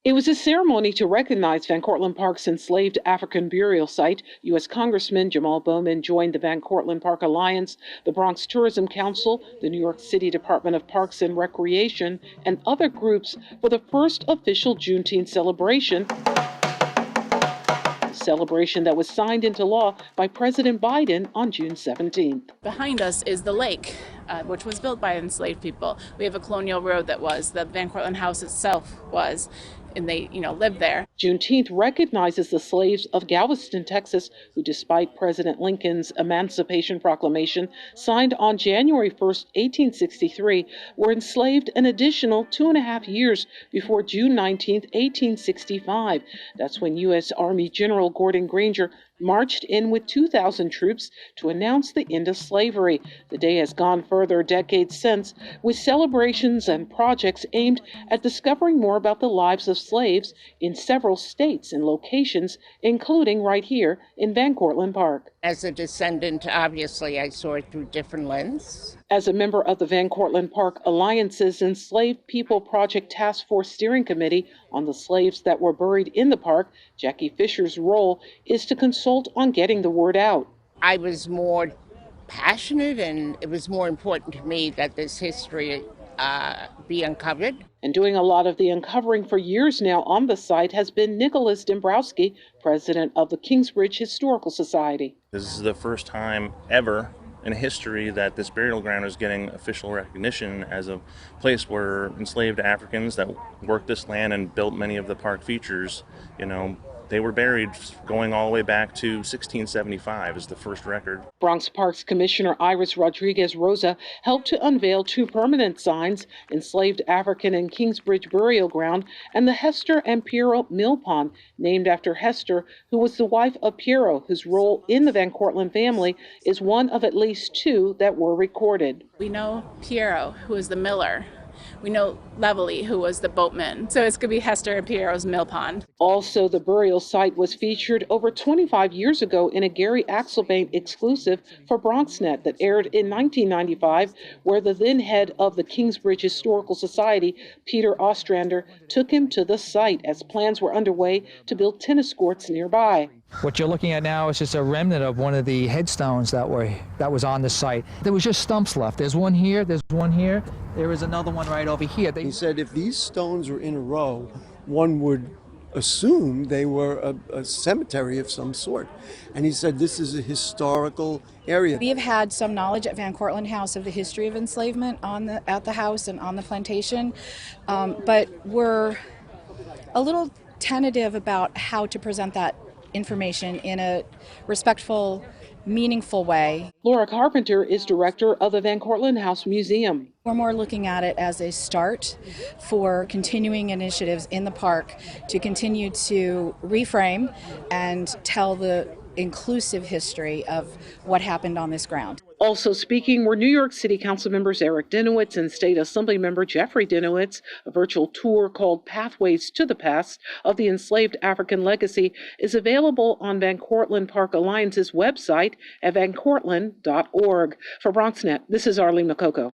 It was a ceremony to recognize Van Cortlandt Park's enslaved African burial site. U.S. Congressman Jamaal Bowman joined the Van Cortlandt Park Alliance, the Bronx Tourism Council, the New York City Department of Parks and Recreation, and other groups for the first official Juneteenth celebration. Celebration that was signed into law by President Biden on June 17th. Behind us is the lake, which was built by enslaved people. We have a colonial road that was, the Van Cortlandt house itself was, and they, lived there. Juneteenth recognizes the slaves of Galveston, Texas, who, despite President Lincoln's Emancipation Proclamation, signed on January 1st, 1863, were enslaved an additional 2.5 years before June 19th, 1865. That's when U.S. Army General Gordon Granger marched in with 2,000 troops to announce the end of slavery. The day has gone further decades since, with celebrations and projects aimed at discovering more about the lives of slaves in several states and locations, including right here in Van Cortlandt Park. As a descendant, obviously, I saw it through different lenses. As a member of the Van Cortlandt Park Alliance's Enslaved People Project Task Force Steering Committee on the slaves that were buried in the park, Jacki Fischer's role is to consult on getting the word out. I was more passionate, and it was more important to me that this history be uncovered. And doing a lot of the uncovering for years now on the site has been Nicholas Dembowski, president of the Kingsbridge Historical Society. This is the first time ever in history that this burial ground is getting official recognition as a place where enslaved Africans that worked this land and built many of the park features, they were buried going all the way back to 1675 is the first record. Bronx Parks Commissioner Iris Rodriguez Rosa helped to unveil 2 permanent signs, Enslaved African and Kingsbridge Burial Ground, and the Hester and Piero Mill Pond, named after Hester, who was the wife of Piero, whose role in the Van Cortlandt family is one of at least 2 that were recorded. We know Piero, who was the miller. We know Levelly, who was the boatman. So it's going to be Hester and Piero's mill pond. Also, the burial site was featured over 25 years ago in a Gary Axelbank exclusive for BronxNet that aired in 1995, where the then head of the Kingsbridge Historical Society, Peter Ostrander, took him to the site as plans were underway to build tennis courts nearby. What you're looking at now is just a remnant of one of the headstones that was on the site. There was just stumps left. There's one here, there's one here, there is another one right over here. He said if these stones were in a row, one would assume they were a cemetery of some sort. And he said this is a historical area. We have had some knowledge at Van Cortlandt House of the history of enslavement at the house and on the plantation, but we're a little tentative about how to present that information in a respectful, meaningful way. Laura Carpenter is director of the Van Cortlandt House Museum. We're more looking at it as a start for continuing initiatives in the park to continue to reframe and tell the inclusive history of what happened on this ground. Also speaking were New York City Council members Eric Dinowitz and State Assembly member Jeffrey Dinowitz. A virtual tour called Pathways to the Past of the Enslaved African Legacy is available on Van Cortlandt Park Alliance's website at vancortlandt.org. For BronxNet, this is Arlene Mukoko.